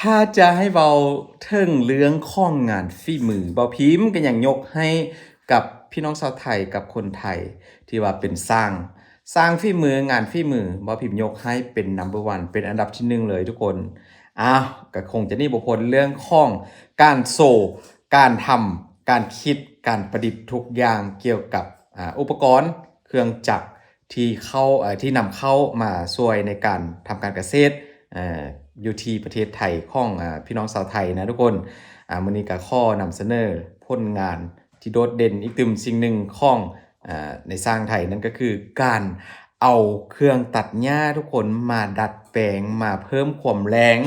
ถ้าจะให้เบาเทิงเรื่องข้องงานฝีมือเบาพิมพ์ก็ยังยกให้กับพี่น้องชาวไทยกับคนไทยที่ว่าเป็นสร้างฝีมืองานฝีมือเบาพิมพ์ยกให้เป็น number one เป็นอันดับที่หนึ่งเลยทุกคนอ้าวก็คงจะนี่บุคคลเรื่องข้องการโซการทำการคิดการประดิษฐ์ทุกอย่างเกี่ยวกับอุปกรณ์เครื่องจักรที่นำเข้ามาช่วยในการทำการเกษตรอยู่ที่ประเทศไทยของพี่น้องชาวไทยนะทุกคนมื้อนี้ก็ข้อนำเสนอผลงานที่โดดเด่นอีกตึมสิ่งหนึ่งของในสร้างไทยนั่นก็คือการเอาเครื่องตัดหญ้าทุกคนมาดัดแปลงมาเพิ่มความแรง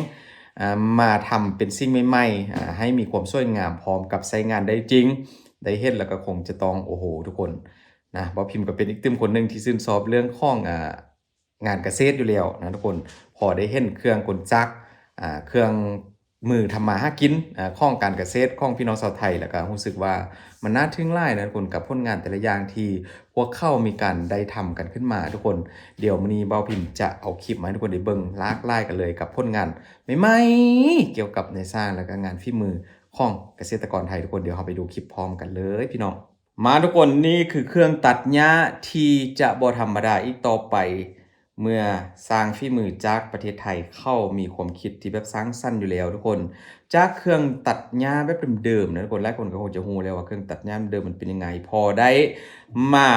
มาทำเป็นสิ่งใหม่ๆให้มีความสวยงามพร้อมกับใช้งานได้จริงได้เห็นแล้วก็คงจะต้องโอ้โหทุกคนนะบ่พิมพ์ก็เป็นอีกตึมคนหนึ่งที่ชื่นชอบเรื่องของงานเกษตรอยู่แล้วนะทุกคนพอได้เห็นเครื่องกลจักรเครื่องมือทำมาหากินของการเกษตรของพี่น้องชาวไทยแล้วก็รู้สึกว่ามันน่าทึ่งหลายนะทุกคนกับผลงานแต่ละอย่างที่พวกเขามีการได้ทำกันขึ้นมาทุกคนเดี๋ยวมื้อนี้เบาพิมพ์จะเอาคลิปมาให้ทุกคนได้เบิ่งหลากหลายกันเลยกับผลงานใหม่ๆเกี่ยวกับในสร้างแล้วก็งานฝีมือของเกษตรกรไทยทุกคนเดี๋ยวเราไปดูคลิปพร้อมกันเลยพี่น้องมาทุกคนนี่คือเครื่องตัดหญ้าที่จะบ่ธรรมดาอีกต่อไป เมื่อสร้างฝีมือจากประเทศไทยเข้ามีความคิดที่แบบสร้างสรรค์อยู่แล้วทุกคนจากเครื่องตัดหญ้าแบบเดิมๆนะทุกคนหลายคนก็คงจะรู้แล้วว่าเครื่องตัดหญ้าเดิมมันเป็นยังไงพอได้มา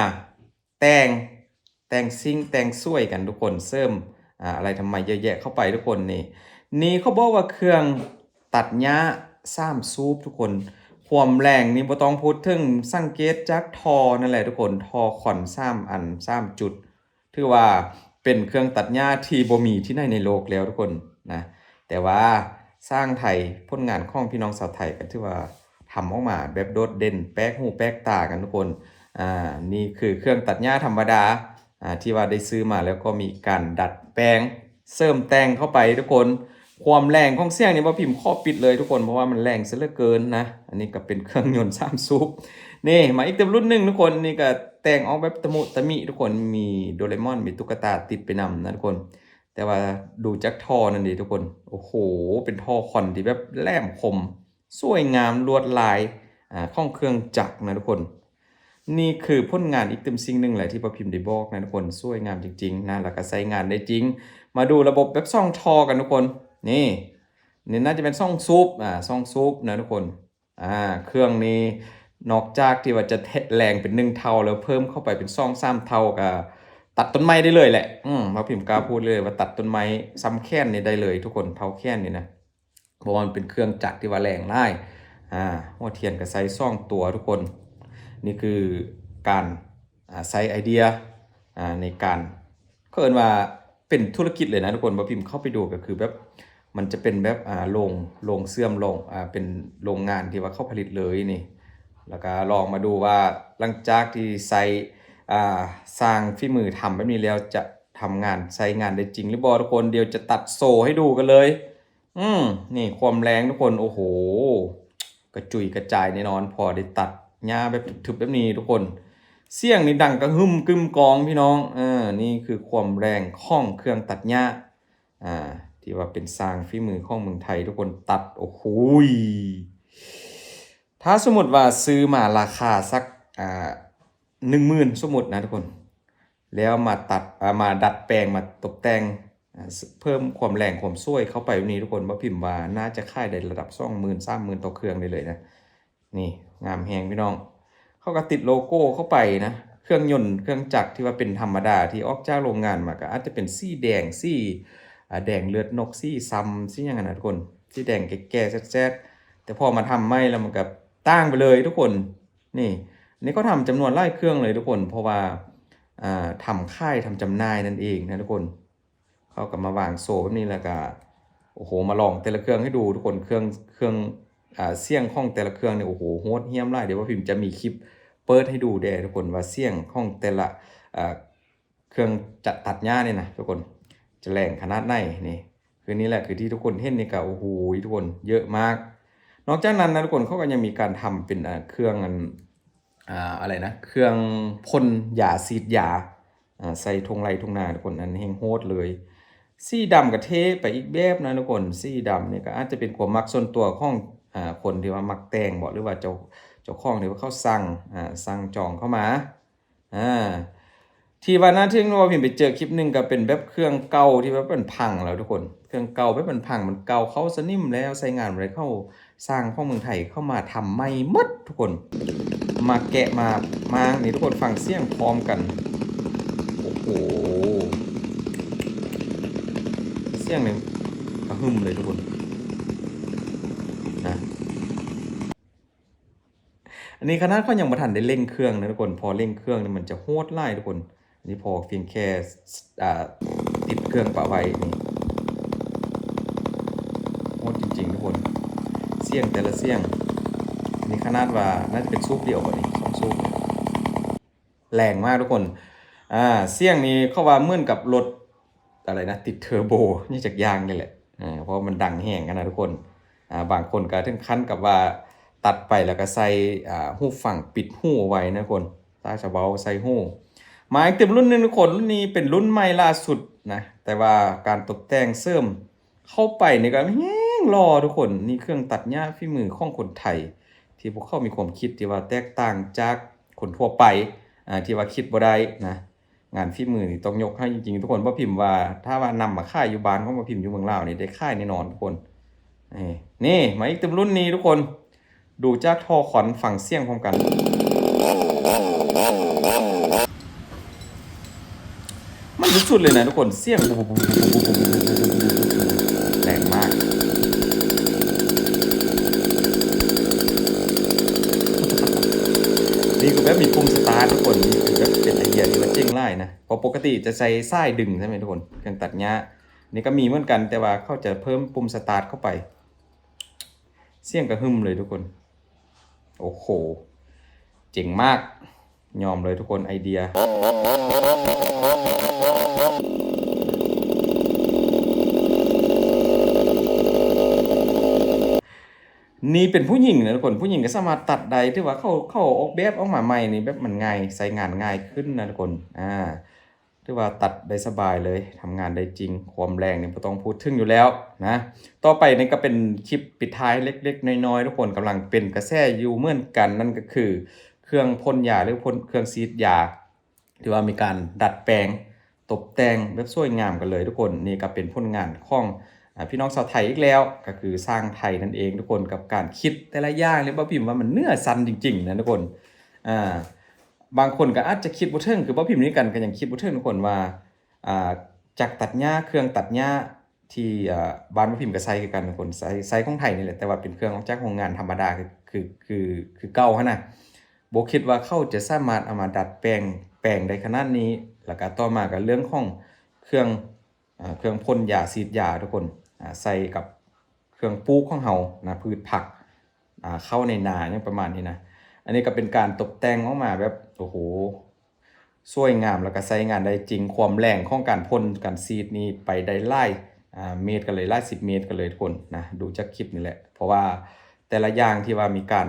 แต่งซิ่งแต่งสวยกันทุกคนเสริมอะไรทำไมเยอะแยะเข้าไปทุกคนนี่เขาบอกว่าเครื่องตัดหญ้า3สูบทุกคนความแรงนี่บ่ต้องพูดถึงสังเกตจากทอนั่นแหละทุกคนทอขอน3อัน3จุดถือว่าเป็นเครื่องตัดหญ้าที่บ่มีที่ไหนในโลกแล้วทุกคนนะแต่ว่าสร้างไทยผลงานของพี่น้องชาวไทยก็ถือว่าทำออกมาแบบโดดเด่นแปลกหูแปลกตากันทุกคนนี่คือเครื่องตัดหญ้าธรรมดาที่ว่าได้ซื้อมาแล้วก็มีการดัดแปลงเสริมแต่งเข้าไปทุกคนความแรงของเสียงนี่บ่พิมพ์ข้อปิดเลยทุกคนเพราะว่ามันแรงซะเหลือเกินนะอันนี้ก็เป็นเครื่องยนต์3สูบนี่มาอีกเต็มรุ่นหนึ่งทุกคนนี่ก็แต่งออกแบบตะมุตะมิทุกคนมีโดเรมอนมีตุ๊กตาติดไปนำนะทุกคนแต่ว่าดูจากท่อนั่นดิทุกคนโอ้โหเป็นท่อคอนที่แบบแหลมคมสวยงามลวดลายของเครื่องจักรนะทุกคนนี่คือผลงานอีกตึมสิ่งหนึ่งแหละที่ประพิมพ์ได้บอกนะทุกคนสวยงามจริงๆนะแล้วก็ใช้งานได้จริงมาดูระบบแบบซ่องทอกันทุกคนนี่น่าจะเป็นซ่องซูปซ่องซูปนะทุกคนเครื่องนี้นอกจากที่ว่าจะแรงเป็น1เท่าแล้วเพิ่มเข้าไปเป็นซ่อง3เท่ากับตัดต้นไม้ได้เลยแหละมาพิมพ์กล้าพูดเลยว่าตัดต้นไม้ซ้ำแค้นนี่ได้เลยทุกคนเท่าแค้นนี่นะเพราะมันเป็นเครื่องจักรที่ว่าแรงไล่หัวเทียนกับไซส์ซ่องตัวทุกคนนี่คือการใช้ไอเดียในการเกินว่าเป็นธุรกิจเลยนะทุกคนมาพิมพ์เข้าไปดูก็คือแบบมันจะเป็นแบบโรงเสื่อมโรงเป็นโรงงานที่ว่าเขาผลิตเลยนี่แล้วก็ลองมาดูว่าหลังจากที่ใส่สร้างฝีมือทำแบบนี้แล้วจะทำงานใช้งานได้จริงหรือบ่ทุกคนเดี๋ยวจะตัดโซ่ให้ดูกันเลยนี่ความแรงทุกคนโอ้โหกระจุยกระจายแน่นอนพอได้ตัดหญ้าแบบทึบๆแบบนี้ทุกคนเสียงนี่ดังกระหึ่มกึมกองพี่น้องนี่คือความแรงของเครื่องตัดหญ้าที่ว่าเป็นสร้างฝีมือของเมืองไทยทุกคนตัดโอ้โหถ้าสมมติว่าซื้อมาราคาสัก10,000สมมตินะทุกคนแล้วมาตัดมาดัดแปลงมาตกแต่งเพิ่มความแรงความสวยเข้าไปวันนี้ทุกคนว่าพิมพ์ว่าน่าจะขายได้ระดับ20,000 30,000ต่อเครื่องได้เลยนะนี่งามแหงพี่น้องเขาก็ติดโลโก้เข้าไปนะเครื่องยนต์เครื่องจักรที่ว่าเป็นธรรมดาที่ออกจากโรงงานมาก็อาจจะเป็นสีแดงสีแดงเลือดนกสีซ้ำสีอย่างนั้นนะทุกคนสีแดงแก่ๆแซ่ดๆแต่พอมาทำไม่แล้วมันก็ต่างไปเลยทุกคนนี่ก็ทำจำนวนหลายเครื่องเลยทุกคนเพราะว่าทำค่ายทำจำหน่ายนั่นเองนะทุกคนเขาก็มาวางโซ่แบบนี้แล้วก็โอ้โหมาลองแต่ละเครื่องให้ดูทุกคนเครื่องเสียงของแต่ละเครื่องเนี่ยโอ้โหโหดเหี้ยมหลายเดี๋ยวว่าพิมพ์จะมีคลิปเปิดให้ดูแด่ทุกคนว่าเสียงของแต่ละเครื่องจัดตัดหญ้าเนี่ยนะทุกคนจะแรงขนาดไหนนี่คือนี่แหละคือที่ทุกคนเห็นนี่ก็โอ้โหทุกคนเยอะมากนอกจากนั้นนะทุกคนเขาก็ยังมีการทำเป็นเครื่องอะไรนะเครื่องพ่นยาฉีดยาใส่ทงไรทงนาทุกคนนั้นแห้งโหดเลย สีดำกับเทไปอีกแบบนะทุกคนสีดำเนี่ยก็อาจจะเป็นความมักส่วนตัวของคนที่ว่ามักแต่งบ่หรือว่าเจ้าของที่ว่าเขาสั่งจองเข้ามาอ่าที่ว่าน่าทึ่งว่าผมไปเจอคลิปหนึงก็เป็นแบบเครื่องเก่าที่ว่ามันพังแล้วทุกคนเครื่องเก่าแบบมันพังมันเก่าเขาสนิมแล้วใช้งานอะไรเข้าสร้างของเมืองไทยเข้ามาทำใหม่หมดทุกคนมาแกะมานี่ทุกคนฟังเสียงพร้อมกันโอ้โหเสียงหนึ่งกระหึ่มเลยทุกคนนะอันนี้ขนาดเขายังบ่ทันได้เร่งเครื่องนะทุกคนพอเร่งเครื่องนี่มันจะโหดไล่ทุกคนอันนี้พอเพียงแค่อ่าติดเครื่องปะไว้นี่โหดจริงๆทุกคนเสียงแต่ละเสียงนี่ขนาดว่าน่าจะเป็นซูปเดียวกว่านี้2ซูปแรงมากทุกคนเสียงนี้เขาว่าเหมือนกับรถอะไรนะติดเทอร์โบนี่จากยางนี่แหละเพราะมันดังแห้งกันนะทุกคนบางคนก็ถึงขั้นกับว่าตัดไปแล้วก็ใส่หูฟังปิดหูเอาไว้นะคนตาจะเบาใส่หูมาอีกเต็มรุ่นหนึงทุกคนรุ่นนี้เป็นรุ่นใหม่ล่าสุดนะแต่ว่าการตกแต่งเสริมเข้าไปนี่ก็แห้งรอทุกคนนี่เครื่องตัดหญ้าฝีมือของคนไทยที่พวกเขามีความคิดที่ว่าแตกต่างจากคนทั่วไปที่ว่าคิดบ่ได้นะงานฝีมือนี่ต้องยกให้จริงๆทุกคนบ่พิมพ์ว่าถ้าว่านำมาค่ายอยู่บ้านของบ่พิมพ์อยู่เมืองลาวนี่ได้ค่ายแน่นอนทุกคนนี่มาอีกเต็มรุ่นนี้ทุกคนดูจากทอขอนฝั่งเสียงพร้อมกันมันสุดๆเลยนะทุกคนเสียงแรงมากนี่คือแบบมีปุ่มสตาร์ททุกคนนี่คือแบบเป็นไอเดียที่ว่าเจ๋งไล่นะเพราะปกติจะใช้ซ้ายดึงใช่ไหมทุกคนเครื่องตัดหญ้านี่ก็มีเหมือนกันแต่ว่าเขาจะเพิ่มปุ่มสตาร์ทเข้าไปเสียงกระหึ่มเลยทุกคนโอ้โหเจ๋งมากยอมเลยทุกคนไอเดียนี่เป็นผู้หญิงนะทุกคนผู้หญิงก็สามารถตัดได้ที่ว่าเขาออกแบบออกมาใหม่นี่แบบมันง่ายใช้งานง่ายขึ้นนะทุกคนที่ว่าตัดได้สบายเลยทำงานได้จริงความแรงนี่ไม่ต้องพูดถึงอยู่แล้วนะต่อไปนี่ก็เป็นคลิปปิดท้ายเล็กๆน้อยๆทุกคนกำลังเป็นกระแสอยู่เหมือนกันนั่นก็คือเครื่องพ่นยาหรือเครื่องซีดยาที่ว่ามีการดัดแปลงตกแต่งแบบสวยงามกันเลยทุกคนนี่ก็เป็นผลงานของพี่น้องชาวไทยอีกแล้วก็คือสร้างไทยนั่นเองทุกคนกับการคิดแต่ละอย่างเลยบ่พิมพ์ว่ามันเนื้อสันจริงๆนะทุกคนอ่า บางคนก็อาจจะคิดบ่ถึงคือบ่พิมพ์นี้กันก็ยังคิดบ่ถึงทุกคนว่าอ่าจักรตัดหญ้าเครื่องตัดหญ้าที่บ้านบ่พิมพ์ก็ใช้คือกันทุกคนใช้ของไทยนี่แหละแต่ว่าเป็นเครื่องออกจากโรงงานธรรมดาคือเก่าหันน่ะบ่คิดว่าเขาจะสามารถเอามาดัดแปลงได้ขนาดนี้แล้วก็ต่อมาก็เรื่องของเครื่องเครื่องพ่นยาฉีดยาทุกคนใส่กับเครื่องปลูกของเฮานะพืชผักเข้าในนาอย่างประมาณนี้นะ อันนี้ก็เป็นการตกแต่งออกมาแบบโอ้โหสวยงามแล้วก็ใช้งานได้จริงความแรงของการพ่นการซีดนี่ไปได้หลายเมตรกันเลยหลาย10 เมตรกันเลยทุกคนนะดูจากคลิปนี่แหละเพราะว่าแต่ละอย่างที่ว่ามีการ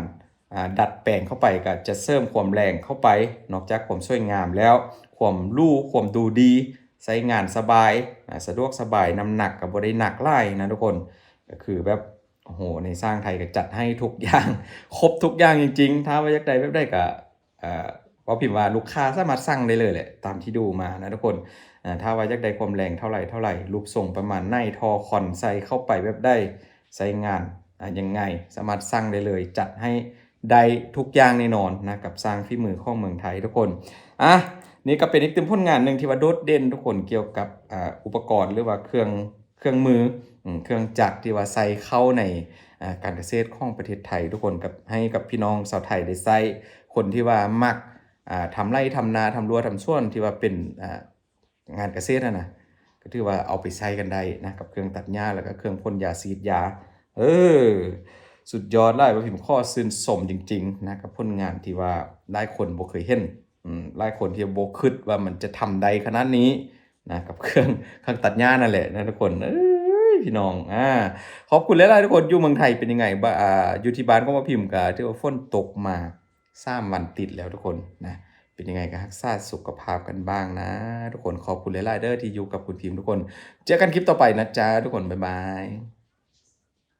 ดัดแปลงเข้าไปก็จะเสริมความแรงเข้าไปนอกจากความสวยงามแล้วความลู่ความดูดีใช้งานสบายสะดวกสบายน้ำหนักก็บ่ได้หนักหลายนะทุกคนก็คือแบบ โอ้โหในสร้างไทยก็จัดให้ทุกอย่างครบทุกอย่างจริงๆถ้าว่าอยากได้แบบได้ก็ว่าพิมพ์ว่าลูกค้าสามารถสั่งได้เลยแหละตามที่ดูมานะทุกคนถ้าว่าอยากได้ความแรงเท่าไหร่รูปทรงประมาณไหนทอคอนใส่เข้าไปแบบได้ใช้งานยังไงสามารถสั่งได้เลยจัดให้ได้ทุกอย่างแน่นอนนะกับสร้างฝีมือของเมืองไทยทุกคนอ่ะนี่ก็เป็นอีกหนึ่งผลงานหนึ่งที่ว่าโดดเด่นทุกคนเกี่ยวกับอุปกรณ์หรือว่าเครื่องมือเครื่องจักรที่ว่าใส่เข้าในการเกษตรของประเทศไทยทุกคนกับให้กับพี่น้องชาวไทยได้ใช้คนที่ว่ามักทำไร่ทำนาทำรั้วทำสวนที่ว่าเป็นงานเกษตรนะก็ถือว่าเอาไปใช้กันได้นะกับเครื่องตัดหญ้าแล้วก็เครื่องพ่นยาฉีดยาเออสุดยอดเลยว่าพิมพ์ข้อซื่นสมจริงๆนะกับผลงานที่ว่าหลายคนบ่เคยเห็นหลายคนที่บ่คิดว่ามันจะทำได้ขนาดนี้นะกับเครื่องตัดหญ้านั่นแหละนะทุกคนพี่น้องขอบคุณหลายๆทุกคนอยู่เมืองไทยเป็นยังไงบ้างอยู่ที่บ้านก็มาพิมพ์ก็ถือว่าฝนตกมา3 วันติดแล้วทุกคนนะเป็ เป็นยังไงก็รักษาสุขภาพกันบ้างนะ ทุกคนขอบคุณหลายๆเด้อที่อยู่กับคุณพิมพ์ทุกคนเจอกันคลิปต่อไปนะจ๊ะทุกคนบ๊ายบาย